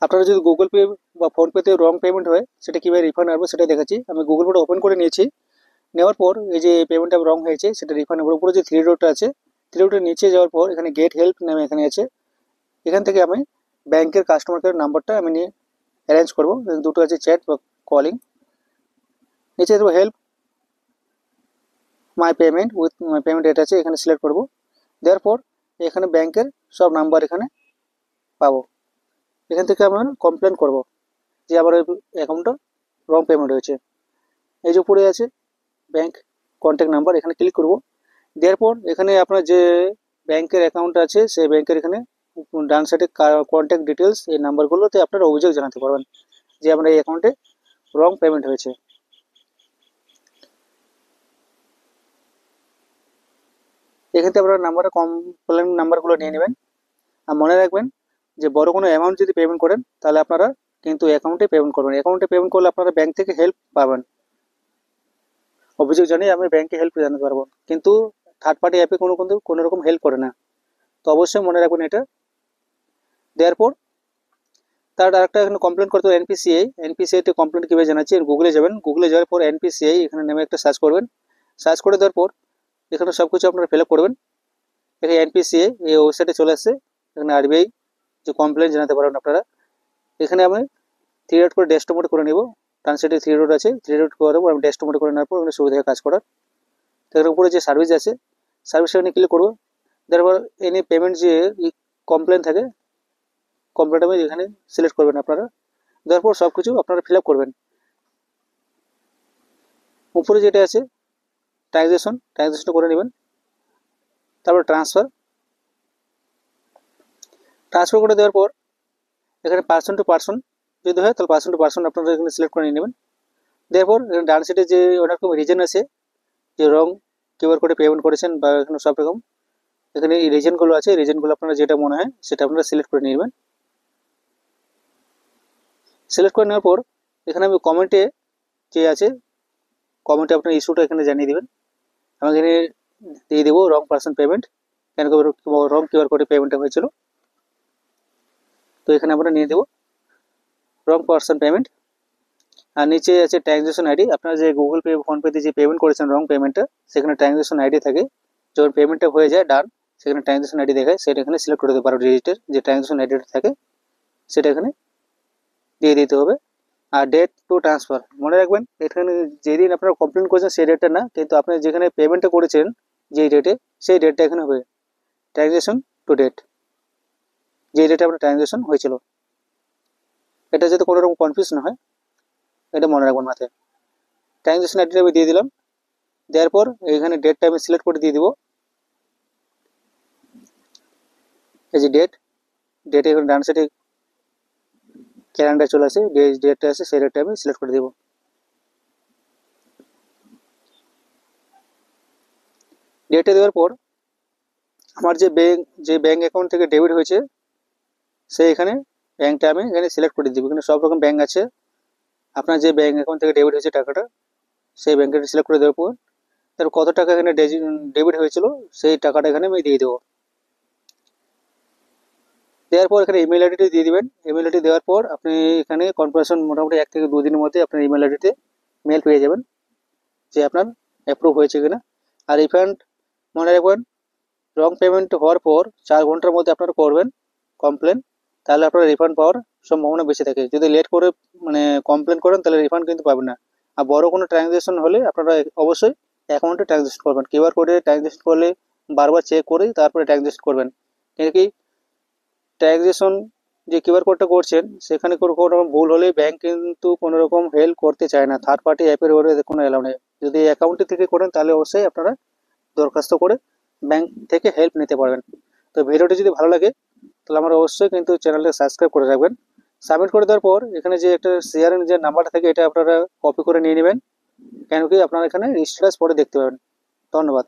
আপনারা যদি Google pay বা ফোনপেতে রং পেমেন্ট হয় সেটা কীভাবে রিফান্ড আসবে সেটাই দেখাচ্ছি। আমি গুগল পেটা ওপেন করে নিয়েছি। নেওয়ার পর এই যে পেমেন্টটা রং হয়েছে সেটা রিফান্ড হবে। উপরে যে থ্রি ডটটা আছে, থ্রি ডটের নিচে যাওয়ার পর এখানে গেট হেল্প নামে এখানে আছে। এখান থেকে আমি ব্যাংকের কাস্টমার কেয়ার নাম্বারটা আমি নিয়ে অ্যারেঞ্জ করবো। দুটো আছে, চ্যাট বা কলিং। নিচে দেবো help my payment with my payment এটা আছে, এখানে সিলেক্ট করবো। দেওয়ার পর এখানে ব্যাংকের সব নাম্বার এখানে পাবো। এখান থেকে আমরা কমপ্লেন করব যে আমার অ্যাকাউন্টটা রং পেমেন্ট হয়েছে। এই যে উপরে আছে ব্যাংক কন্ট্যাক্ট নাম্বার, এখানে ক্লিক করব। দেওয়ার পর এখানে আপনার যে ব্যাংকের অ্যাকাউন্ট আছে সেই ব্যাংকের এখানে ডান সাইডে কন্ট্যাক্ট ডিটেলস, এই নাম্বারগুলোতে আপনারা অভিযোগ জানাতে পারবেন যে আমার এই অ্যাকাউন্টে রং পেমেন্ট হয়েছে। এখান থেকে আপনারা নাম্বারে কমপ্লেন নাম্বারগুলো নিয়ে নেবেন। আর মনে রাখবেন যে বড় কোনো অ্যামাউন্ট যদি পেমেন্ট করেন তাহলে আপনারা কিন্তু অ্যাকাউন্টে পেমেন্ট করবেন। অ্যাকাউন্টে পেমেন্ট করলে আপনারা ব্যাংক থেকে হেল্প পাবেন। অভিযোগ জানিয়ে আমি ব্যাংকে হেল্প জানাতে পারবো, কিন্তু থার্ড পার্টি অ্যাপে কোনো রকম হেল্প করে না। তো অবশ্যই মনে রাখবেন এটা। দেওয়ার পর তার আরেকটা এখানে কমপ্লেন করতে হবে এনপিসিআই। এনপিসিআইতে কমপ্লেন কীভাবে জানাচ্ছি, গুগলে যাবেন। গুগলে যাওয়ার পর এনপিসিআই এখানে নেমে একটা সার্চ করবেন। সার্চ করে দেওয়ার পর এখানে সব কিছু আপনারা ফিল আপ করবেন। এখানে এনপিসিআই এই ওয়েবসাইটে চলে আসছে। এখানে আরবিআই যে কমপ্লেন জানাতে পারবেন আপনারা। এখানে আমি থ্রি ডট করে ডেস্কটপ মোড করে নেব। ডান সাইডে থ্রি ডট আছে, থ্রি ডট করে দেবো। আমি ডেস্কটপ মোড করে নেওয়ার পর এখানে সুবিধা কাজ করার। তো এর উপরে যে সার্ভিস আছে সার্ভিসটা এখানে ক্লিক করবো। তারপর এনি পেমেন্ট যে কমপ্লেন থাকে, কমপ্লেনটা আমি এখানে সিলেক্ট করবেন আপনারা। দেওয়ার পর সব কিছু আপনারা ফিল আপ করবেন। উপরে যেটা আছে ট্রানজেকশনটা করে নেবেন। তারপর ট্রান্সফার করে দেওয়ার পর এখানে পার্সন টু পার্সন যদি হয় তাহলে পার্সন টু পার্সন আপনারা এখানে সিলেক্ট করে নিয়ে নেবেন। দেওয়ার এখানে ডান সাইডে যে অনেক রকম রিজন আছে, যে রং কিউআর কোডে পেমেন্ট করেছেন বা এখানে সব রকম এখানে এই রিজনগুলো আছে, রিজনগুলো আপনারা যেটা মনে হয় সেটা আপনারা সিলেক্ট করে নিয়ে নেবেন। সিলেক্ট করে নেওয়ার পর এখানে আমি কমেন্টে যে আছে, কমেন্টে আপনার ইস্যুটা এখানে জানিয়ে দেবেন। আমি এখানে দিয়ে দেবো রং পার্সন পেমেন্ট, কেন রং কিউআর কোডে পেমেন্টটা হয়েছিল। তো এখানে আমরা নিয়ে দেবো রং পার্সন পেমেন্ট। আর নিচে আছে ট্রানজ্যাকশন আইডি। আপনারা যে গুগল পে ফোনপেতে যে পেমেন্ট করেছেন রং পেমেন্টটা, সেখানে ট্রানজ্যাকশন আইডি থাকে। যখন পেমেন্টটা হয়ে যায় ডান, সেখানে ট্রানজ্যাকশন আইডি দেখায়, সেটা এখানে সিলেক্ট করে দিতে পারো। ডিজিটের যে ট্রানজ্যাকশন আইডিটা থাকে সেটা এখানে দিয়ে দিতে হবে। আর ডেট টু ট্রান্সফার মনে রাখবেন, এখানে যেদিন আপনারা কমপ্লেন করেছেন সেই ডেটটা না, কিন্তু আপনি যেখানে পেমেন্টটা করেছেন যেই ডেটে সেই ডেটটা এখানে হবে। ট্রানজ্যাকশন টু ডেট, যেই ডেটে আপনার ট্রানজ্যাকশন হয়েছিল। এটা যাতে কোনো রকম কনফিউজ না হয়, এটা মনে রাখবেন মাথায়। ট্রানজ্যাকশন আইডিটা আমি দিয়ে দিলাম। দেওয়ার পর এখানে ডেটটা আমি সিলেক্ট করে দিয়ে দিব। এই যে ডেট এখানে ডান সাইডে ক্যালেন্ডার চলে আসে, যে ডেটটা আছে সেই ডেটটা আমি সিলেক্ট করে দেব। ডেটটা দেওয়ার পর আমার যে ব্যাংক অ্যাকাউন্ট থেকে ডেবিট হয়েছে সেই এখানে ব্যাংকটা আমি এখানে সিলেক্ট করে দিব। এখানে সব রকম ব্যাংক আছে, আপনার যে ব্যাংক অ্যাকাউন্ট থেকে ডেবিট হয়েছে টাকাটা সেই ব্যাংকটা সিলেক্ট করে দেওয়ার পর তারপর কত টাকা এখানে ডেবিট হয়েছিল সেই টাকাটা এখানে আমি দিয়ে দেবো। দেওয়ার পর এখানে ইমেল আইডিটা দিয়ে দিবেন। ইমেল আইডি দেওয়ার পর আপনি এখানে কনফার্মেশন মোটামুটি 1 থেকে 2 দিনের মধ্যে আপনার ইমেল আইডিতে মেল পেয়ে যাবেন যে আপনার অ্যাপ্রুভ হয়েছে কিনা। আর রিফান্ড মনে রাখবেন, রং পেমেন্ট হওয়ার পর 4 ঘন্টার মধ্যে আপনারা করবেন কমপ্লেন, তাহলে আপনার রিফান্ড পাওয়ার সম্ভাবনা বেশি থাকে। যদি লেট করে কমপ্লেন করেন তাহলে রিফান্ড কিন্তু পাবেন না। আর বড় কোনো ট্রানজ্যাকশন হলে আপনারা অবশ্যই অ্যাকাউন্টে ট্রানজ্যাকশন করবেন। কিউআর কোডে ট্রানজ্যাকশন করলে বারবার চেক করেই তারপরে ট্রানজ্যাকশন করবেন। কেন কি ট্রানজ্যাকশন যে কিউআর কোডটা করছেন সেখানে কোনো রকম ভুল হলে ব্যাংক কিন্তু কোনো রকম হেল্প করতে চায় না। থার্ড পার্টি অ্যাপের ওপরে কোনো অ্যালাউ নেই। যদি অ্যাকাউন্টে থেকে করেন তাহলে অবশ্যই আপনারা দরখাস্ত করে ব্যাংক থেকে হেল্প নিতে পারবেন। তো ভিডিওটি যদি ভালো লাগে তাহলে আমার অবশ্যই কিন্তু চ্যানেলটা সাবস্ক্রাইব করে রাখবেন। সাবমিট করে দেওয়ার পর এখানে যে একটা শেয়ারের যে নাম্বারটা থাকে এটা আপনারা কপি করে নিয়ে নেবেন, কেন কি আপনারা এখানে স্ট্যাটাস পরে দেখতে পাবেন। ধন্যবাদ।